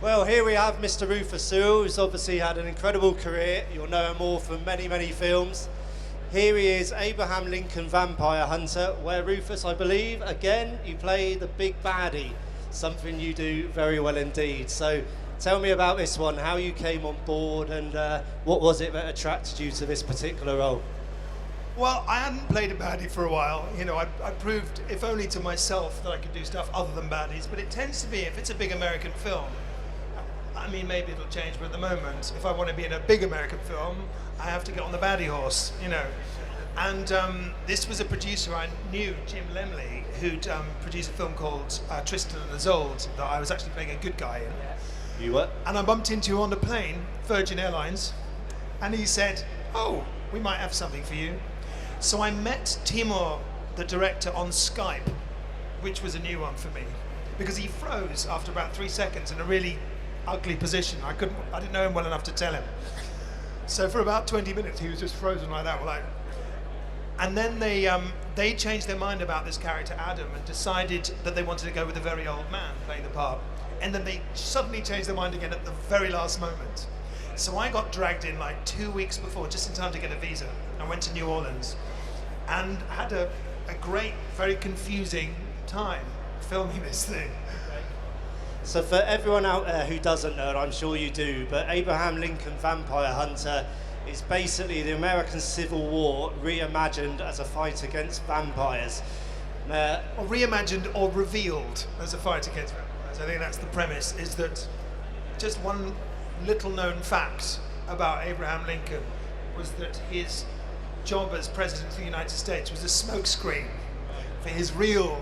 Well, here we have Mr. Rufus Sewell, who's obviously had an incredible career. You'll know him all from many, many films. Here he is, Abraham Lincoln Vampire Hunter, where Rufus, I believe, again, you play the big baddie, something you do very well indeed. So tell me about this one, how you came on board, and what was it that attracted you to this particular role? Well, I hadn't played a baddie for a while. You know, I proved, if only to myself, that I could do stuff other than baddies. But it tends to be, if it's a big American film, I mean, maybe it'll change, but at the moment, if I want to be in a big American film, I have to get on the baddie horse, you know. And this was a producer I knew, Jim Lemley, who'd produced a film called Tristan and Isolde, that I was actually playing a good guy in. You were? And I bumped into on the plane, Virgin Airlines, and he said, "Oh, we might have something for you." So I met Timur, the director, on Skype, which was a new one for me, because he froze after about 3 seconds in a really ugly position. I didn't know him well enough to tell him. So for about 20 minutes, he was just frozen like that. And then they changed their mind about this character, Adam, and decided that they wanted to go with a very old man playing the part. And then they suddenly changed their mind again at the very last moment. So I got dragged in like 2 weeks before, just in time to get a visa. I went to New Orleans and had a great, very confusing time filming this thing. So for everyone out there who doesn't know, and I'm sure you do, but Abraham Lincoln Vampire Hunter is basically the American Civil War reimagined as a fight against vampires. Or reimagined or revealed as a fight against vampires. I think that's the premise, is that just one little known fact about Abraham Lincoln was that his job as President of the United States was a smokescreen for his real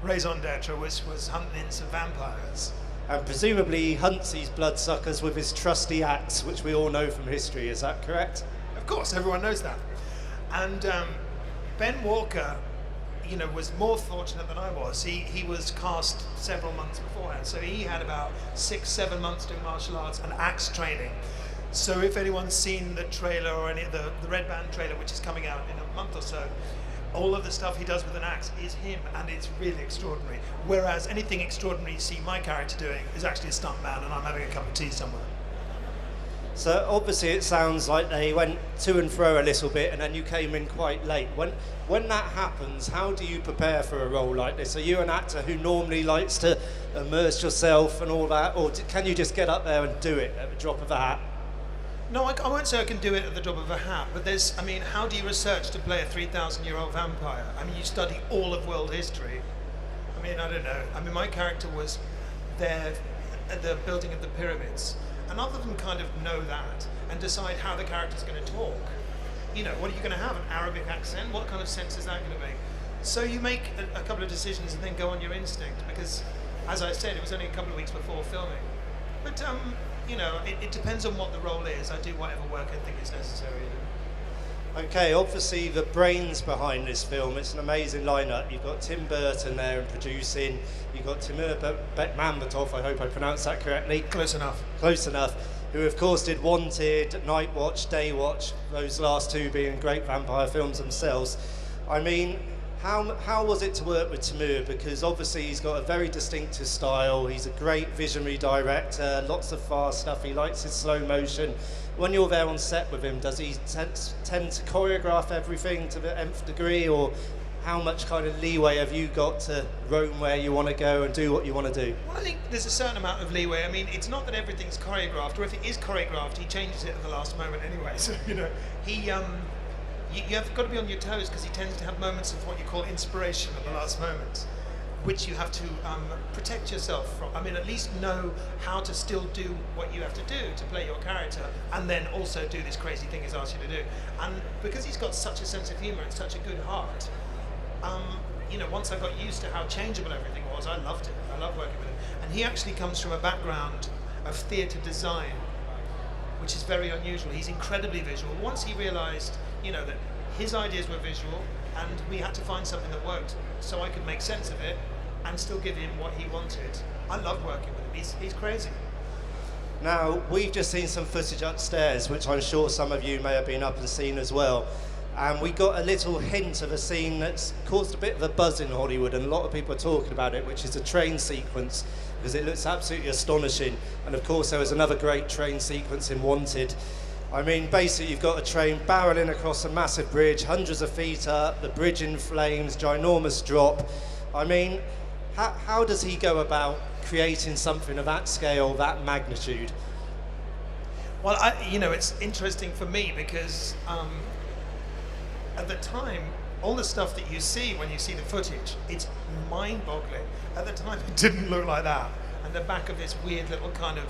raison d'etre, which was hunting in some vampires. And presumably he hunts these bloodsuckers with his trusty axe, which we all know from history, is that correct? Of course, everyone knows that. And Ben Walker, you know, was more fortunate than I was. He was cast several months beforehand, so he had about 6-7 months doing martial arts and axe training. So if anyone's seen the trailer or any of the Red Band trailer, which is coming out in a month or so, all of the stuff he does with an axe is him, and it's really extraordinary. Whereas anything extraordinary you see my character doing is actually a stunt man, and I'm having a cup of tea somewhere. So obviously it sounds like they went to and fro a little bit, and then you came in quite late. When that happens, how do you prepare for a role like this? Are you an actor who normally likes to immerse yourself and all that, or can you just get up there and do it at the drop of a hat? No, I won't say I can do it at the drop of a hat, but how do you research to play a 3,000-year-old vampire? I mean, you study all of world history. I mean, I don't know. I mean, my character was there at the building of the pyramids, and other than kind of know that and decide how the character's going to talk, you know, what are you going to have, an Arabic accent? What kind of sense is that going to make? So you make a couple of decisions and then go on your instinct, because, as I said, it was only a couple of weeks before filming. But, you know, it depends on what the role is. I do whatever work I think is necessary. Okay, obviously the brains behind this film, it's an amazing lineup. You've got Tim Burton there and producing, you've got Timur Bekmambetov, I hope I pronounced that correctly. Close enough. Close enough. Who of course did Wanted, Night Watch, Day Watch, those last two being great vampire films themselves. I mean, how was it to work with Timur? Because obviously he's got a very distinctive style, he's a great visionary director, lots of fast stuff, he likes his slow motion. When you're there on set with him, does he tend to choreograph everything to the nth degree, or how much kind of leeway have you got to roam where you want to go and do what you want to do? Well, I think there's a certain amount of leeway. I mean, it's not that everything's choreographed, or if it is choreographed, he changes it at the last moment anyway. So, you know, you have got to be on your toes, because he tends to have moments of what you call inspiration at the last moment, which you have to protect yourself from. I mean, at least know how to still do what you have to do to play your character, and then also do this crazy thing he's asked you to do. And because he's got such a sense of humour and such a good heart, you know, once I got used to how changeable everything was, I loved it. I love working with him. And he actually comes from a background of theatre design, which is very unusual. He's incredibly visual. Once he realised, you know, that his ideas were visual, and we had to find something that worked so I could make sense of it and still give him what he wanted. I love working with him. He's crazy. Now, we've just seen some footage upstairs, which I'm sure some of you may have been up and seen as well. And we got a little hint of a scene that's caused a bit of a buzz in Hollywood, and a lot of people are talking about it, which is a train sequence, because it looks absolutely astonishing. And of course there was another great train sequence in Wanted. I mean, basically you've got a train barreling across a massive bridge, hundreds of feet up, the bridge in flames, ginormous drop. I mean, how does he go about creating something of that scale, that magnitude? Well, it's interesting for me because at the time, all the stuff that you see when you see the footage, it's mind-boggling. At the time, it didn't look like that. And the back of this weird little kind of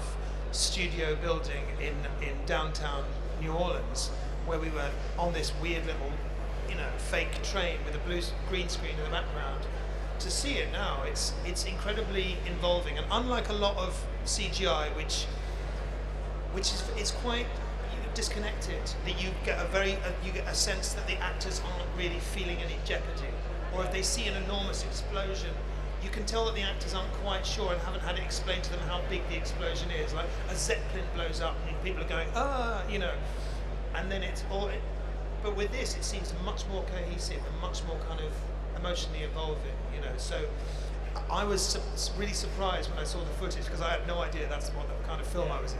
studio building in downtown New Orleans, where we were on this weird little, fake train with a green screen in the background. To see it now, it's incredibly involving. And unlike a lot of CGI, which is quite disconnected, that you get a sense that the actors aren't really feeling any jeopardy, or if they see an enormous explosion, you can tell that the actors aren't quite sure and haven't had it explained to them how big the explosion is. Like a zeppelin blows up and people are going and then it's all. But with this, it seems much more cohesive and much more kind of emotionally involving. So I was really surprised when I saw the footage because I had no idea that's what the kind of film I was in.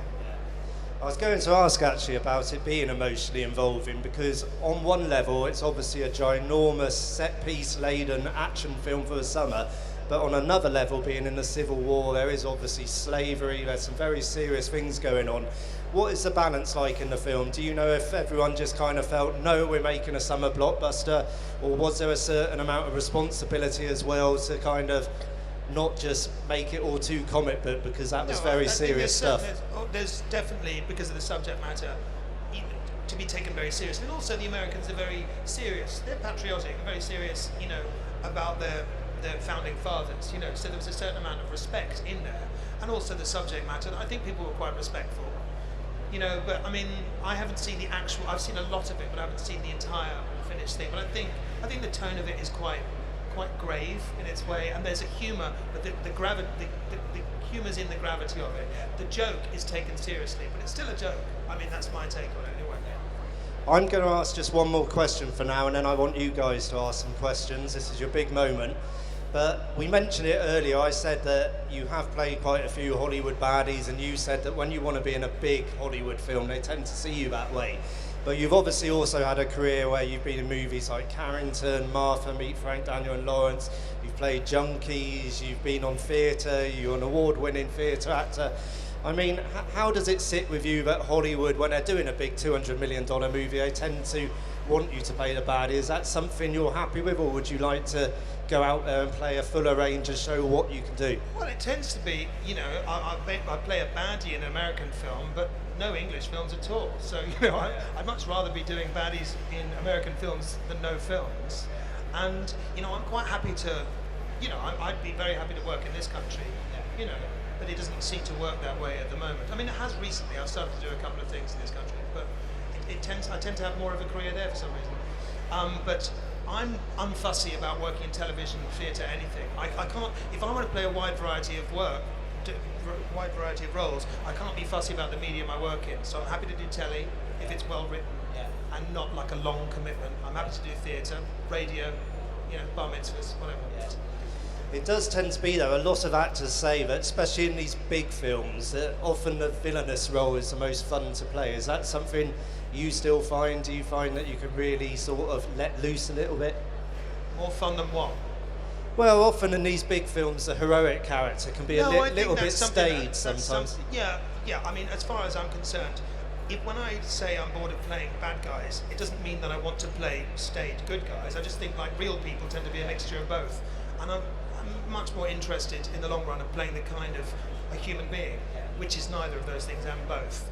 I was going to ask actually about it being emotionally involving, because on one level it's obviously a ginormous set-piece laden action film for the summer, but on another level, being in the Civil War, there is obviously slavery, there's some very serious things going on. What is the balance like in the film? Do you know if everyone just kind of felt, no, we're making a summer blockbuster, or was there a certain amount of responsibility as well to kind of not just make it all too comic book, because that was very serious stuff? There's definitely, because of the subject matter, to be taken very seriously. And also the Americans are very serious. They're patriotic, very serious, about their founding fathers, so there was a certain amount of respect in there. And also the subject matter, I think people were quite respectful. But I mean, I haven't seen the actual, I've seen a lot of it, but I haven't seen the entire finished thing. But I think the tone of it is quite grave in its way, and there's a humour, but the humour's in the gravity of it. The joke is taken seriously, but it's still a joke. I mean, that's my take on it anyway. I'm going to ask just one more question for now, and then I want you guys to ask some questions. This is your big moment. But we mentioned it earlier. I said that you have played quite a few Hollywood baddies, and you said that when you want to be in a big Hollywood film, they tend to see you that way. But you've obviously also had a career where you've been in movies like Carrington, Martha, Meet Frank, Daniel and Lawrence. You've played Junkies, you've been on theatre, you're an award-winning theatre actor. I mean, how does it sit with you that Hollywood, when they're doing a big $200 million movie, they tend to want you to play the baddie? Is that something you're happy with, or would you like to go out there and play a fuller range and show what you can do? Well, it tends to be, I play a baddie in an American film, but no English films at all. So, I'd much rather be doing baddies in American films than no films. And, I'm quite happy to, I'd be very happy to work in this country, but it doesn't seem to work that way at the moment. I mean, it has recently. I've started to do a couple of things in this country, but I tend to have more of a career there for some reason. But I'm unfussy about working in television, theatre, anything. I can't, if I want to play a wide variety of wide variety of roles, I can't be fussy about the medium I work in. So I'm happy to do telly if it's well written and not like a long commitment. I'm happy to do theatre, radio, bar mitzvahs, whatever. It does tend to be, though, a lot of actors say that, especially in these big films, that often the villainous role is the most fun to play. Is that something you still find? Do you find that you can really sort of let loose a little bit? More fun than what? Well, often in these big films, the heroic character can be a little bit staged sometimes. Yeah. I mean, as far as I'm concerned, when I say I'm bored of playing bad guys, it doesn't mean that I want to play staged good guys. I just think like real people tend to be a mixture of both. And I'm much more interested in the long run of playing the kind of a human being, which is neither of those things and both.